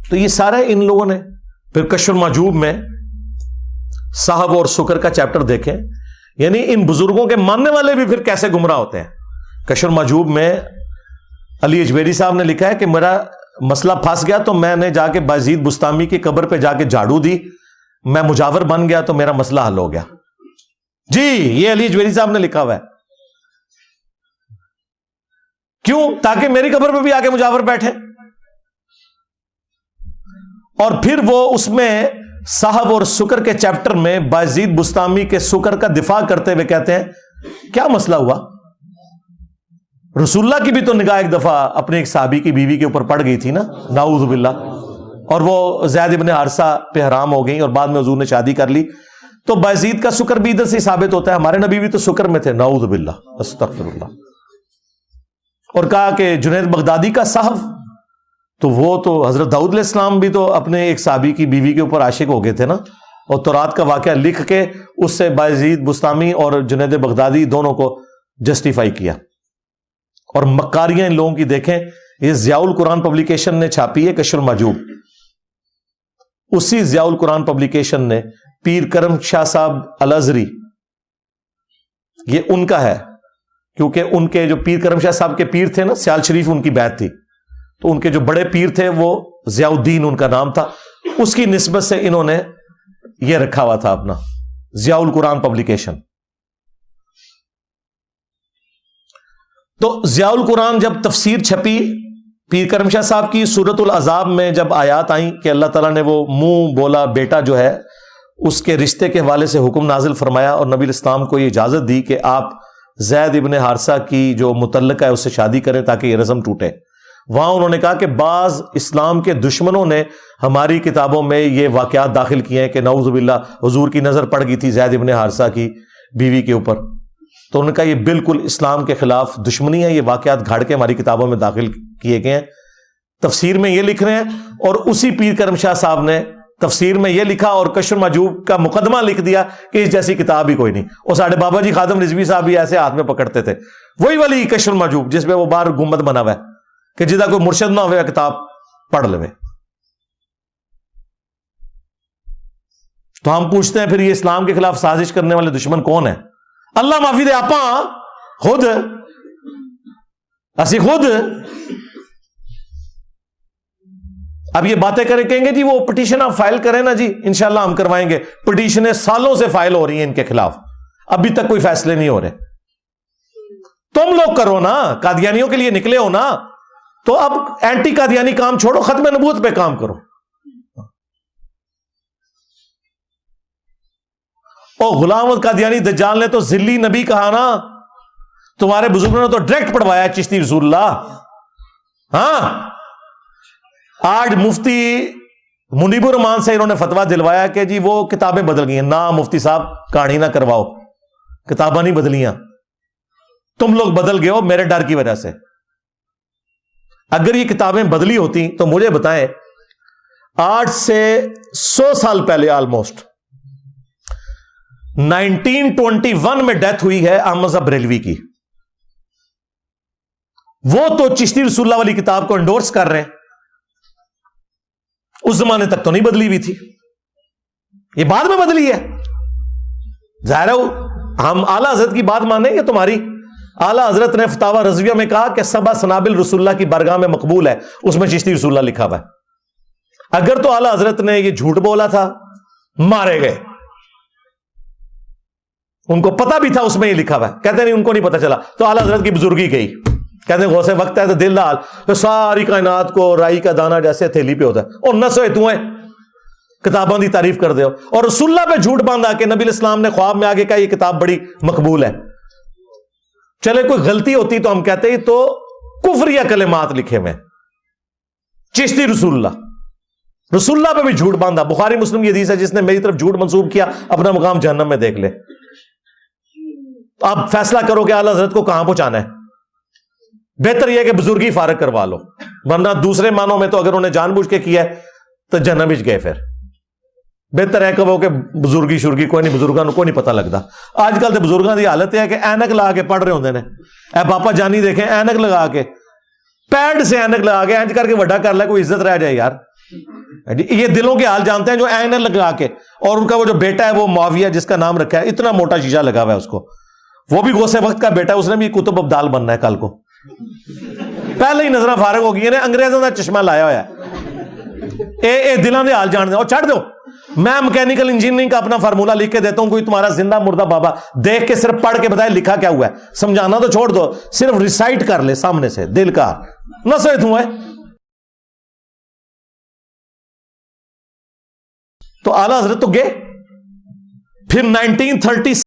تو یہ سارا ان لوگوں نے پھر کشف المحجوب میں صاحب اور سکر کا چیپٹر دیکھیں، یعنی ان بزرگوں کے ماننے والے بھی پھر کیسے گمراہ ہوتے ہیں. کشف المحجوب میں علی اجویری صاحب نے لکھا ہے کہ میرا مسئلہ پھنس گیا تو میں نے جا کے بازید بستامی کی قبر پہ جا کے جھاڑو دی، میں مجاور بن گیا تو میرا مسئلہ حل ہو گیا. جی یہ علی اجویری صاحب نے لکھا ہوا ہے. کیوں؟ تاکہ میری قبر پہ بھی آ کے مجاور بیٹھے. اور پھر وہ اس میں صاحب اور سکر کے چیپٹر میں بازید بستامی کے سکر کا دفاع کرتے ہوئے کہتے ہیں کیا مسئلہ ہوا؟ رسول اللہ کی بھی تو نگاہ ایک دفعہ اپنے ایک صحابی کی بیوی کے اوپر پڑ گئی تھی نا، نعوذ باللہ، اور وہ زید ابن حارثہ پہ حرام ہو گئی اور بعد میں حضور نے شادی کر لی. تو بازید کا سکر بھی ادھر سے ثابت ہوتا ہے، ہمارے نبی بھی تو سکر میں تھے، نعوذ باللہ، استغفر اللہ. اور کہا کہ جنید بغدادی کا صاحب، تو وہ تو حضرت داؤد علیہ السلام بھی تو اپنے ایک صحابی کی بیوی کے اوپر عاشق ہو گئے تھے نا، اور تورات کا واقعہ لکھ کے اس سے بازید بستامی اور جنید بغدادی دونوں کو جسٹیفائی کیا. اور مکاریاں ان لوگوں کی دیکھیں، یہ ضیاء القرآن پبلیکیشن نے چھاپی ہے کشف المحجوب. اسی ضیاء القرآن پبلیکیشن نے پیر کرم شاہ صاحب الازری، یہ ان کا ہے کیونکہ ان کے جو پیر کرم شاہ صاحب کے پیر تھے نا، سیال شریف ان کی بیعت تھی، تو ان کے جو بڑے پیر تھے وہ ضیاء الدین ان کا نام تھا، اس کی نسبت سے انہوں نے یہ رکھا ہوا تھا اپنا ضیاء القرآن پبلیکیشن. تو ضیاء القرآن جب تفسیر چھپی پیر کرم شاہ صاحب کی، سورۃ العذاب میں جب آیات آئیں کہ اللہ تعالیٰ نے وہ منہ بولا بیٹا جو ہے اس کے رشتے کے حوالے سے حکم نازل فرمایا اور نبی الاسلام کو یہ اجازت دی کہ آپ زید ابن حارثہ کی جو متعلقہ ہے اس سے شادی کریں تاکہ یہ رسم ٹوٹے. وہاں انہوں نے کہا کہ بعض اسلام کے دشمنوں نے ہماری کتابوں میں یہ واقعات داخل کیے ہیں کہ نعوذ باللہ حضور کی نظر پڑ گئی تھی زید ابن حارثہ کی بیوی کے اوپر. تو انہوں نے کہا یہ بالکل اسلام کے خلاف دشمنی ہے، یہ واقعات گھاڑ کے ہماری کتابوں میں داخل کیے گئے ہیں. تفسیر میں یہ لکھ رہے ہیں، اور اسی پیر کرم شاہ صاحب نے تفسیر میں یہ لکھا اور کشف المحجوب کا مقدمہ لکھ دیا کہ اس جیسی کتاب ہی کوئی نہیں. اور ساڑھے بابا جی خادم رضوی صاحب بھی ایسے ہاتھ میں پکڑتے تھے، وہی والی کشف المحجوب جس میں وہ باہر گنبد بنا ہوا ہے کہ جدا کوئی مرشد نہ ہوئے کتاب پڑھ لے. تو ہم پوچھتے ہیں پھر یہ اسلام کے خلاف سازش کرنے والے دشمن کون ہیں؟ اللہ معافی دے آپا خود اسی خود. اب یہ باتیں کریں کہیں گے جی وہ پٹیشن آپ فائل کریں نا جی، انشاءاللہ ہم کروائیں گے. پٹیشنیں سالوں سے فائل ہو رہی ہیں ان کے خلاف، ابھی تک کوئی فیصلے نہیں ہو رہے. تم لوگ کرو نا، قادیانیوں کے لیے نکلے ہو نا، تو اب اینٹی قادیانی کام چھوڑو، ختم نبوت پہ کام کرو. اور غلام احمد قادیانی دجال نے تو ذلی نبی کہا نا، تمہارے بزرگوں نے تو ڈائریکٹ پڑھوایا چشتی رسول اللہ. ہاں آج مفتی منیب الرحمان سے انہوں نے فتویٰ دلوایا کہ جی وہ کتابیں بدل گئی ہیں. نہ مفتی صاحب کہانی نہ کرواؤ، کتابیں نہیں بدلیاں، تم لوگ بدل گئے ہو میرے ڈر کی وجہ سے. اگر یہ کتابیں بدلی ہوتی تو مجھے بتائیں، 8 سے 100 سال پہلے آلموسٹ 1921 میں ڈیتھ ہوئی ہے احمد صاحب بریلوی کی، وہ تو چشتی رسول اللہ والی کتاب کو انڈورس کر رہے ہیں. اس زمانے تک تو نہیں بدلی ہوئی تھی، یہ بعد میں بدلی ہے. ظاہر ہے ہم اعلیٰ حضرت کی بات مانیں گے. تمہاری اعلیٰ حضرت نے فتاوی رضویہ میں کہا کہ 7 سنابل رسول اللہ کی بارگاہ میں مقبول ہے، اس میں چشتی رسول اللہ لکھا ہوا ہے. اگر تو اعلیٰ حضرت نے یہ جھوٹ بولا تھا، مارے گئے. ان کو پتا بھی تھا اس میں یہ لکھا ہوا ہے، کہتے نہیں ان کو نہیں پتا چلا. تو اعلیٰ حضرت کی بزرگی گئی، کہتے ہیں غوث وقت ہے تو دل ڈال تو ساری کائنات کو رائی کا دانہ جیسے تھیلی پہ ہوتا ہے، اور نہ سوئے تو کتابوں کی تعریف کر دے ہو. اور رسول اللہ پہ جھوٹ باندھا کہ نبی الاسلام نے خواب میں آگے کہا یہ کتاب بڑی مقبول ہے. چلے کوئی غلطی ہوتی تو ہم کہتے ہیں تو کفریہ کلمات لکھے ہوئے چشتی رسول اللہ پہ بھی جھوٹ باندھا. بخاری مسلم کی حدیث ہے جس نے میری طرف جھوٹ منسوب کیا اپنا مقام جہنم میں دیکھ لے. آپ فیصلہ کرو کہ اعلیٰ حضرت کو کہاں پہنچانا ہے. بہتر یہ کہ بزرگی فارغ کروا لو، ورنہ دوسرے معنوں میں تو اگر انہیں جان بوجھ کے کیا ہے تو جہنم وچ گئے. پھر بہتر ہے کہ وہ کہ بزرگی شرگی کوئی نہیں، بزرگاں کو نہیں پتہ لگتا. آج کل تو بزرگاں دی حالت ہے کہ اینک لگا کے پڑھ رہے ہوندے نے. اے باپا جانی دیکھیں اینک لگا کے، پیڈ سے اینک لگا کے اینج کر کے وڈا کر لے کوئی عزت رہ جائے یار. یہ دلوں کے حال جانتے ہیں جو عین لگا کے, اور ان کا وہ جو بیٹا ہے وہ معاویہ جس کا نام رکھا ہے, اتنا موٹا شیشہ لگا ہوا ہے اس کو, وہ بھی غوث وقت کا بیٹا ہے, اس نے بھی کتب ابدال بننا ہے کل کو, پہلے ہی نظریں فارغ ہو گئی نے, انگریزوں کا چشمہ لایا ہوا ہے. اے دلوں کے حال جان دیں. اور چھڑ دو, میں میکینیکل انجینئرنگ کا اپنا فارمولہ لکھ کے دیتا ہوں, کوئی تمہارا زندہ مردہ بابا دیکھ کے صرف پڑھ کے بتائے لکھا کیا ہوا ہے, سمجھانا تو چھوڑ دو, صرف ریسائٹ کر لے سامنے سے, دل کا نہ سوئے تم ہے. تو اعلیٰ حضرت تو گئے. پھر 1937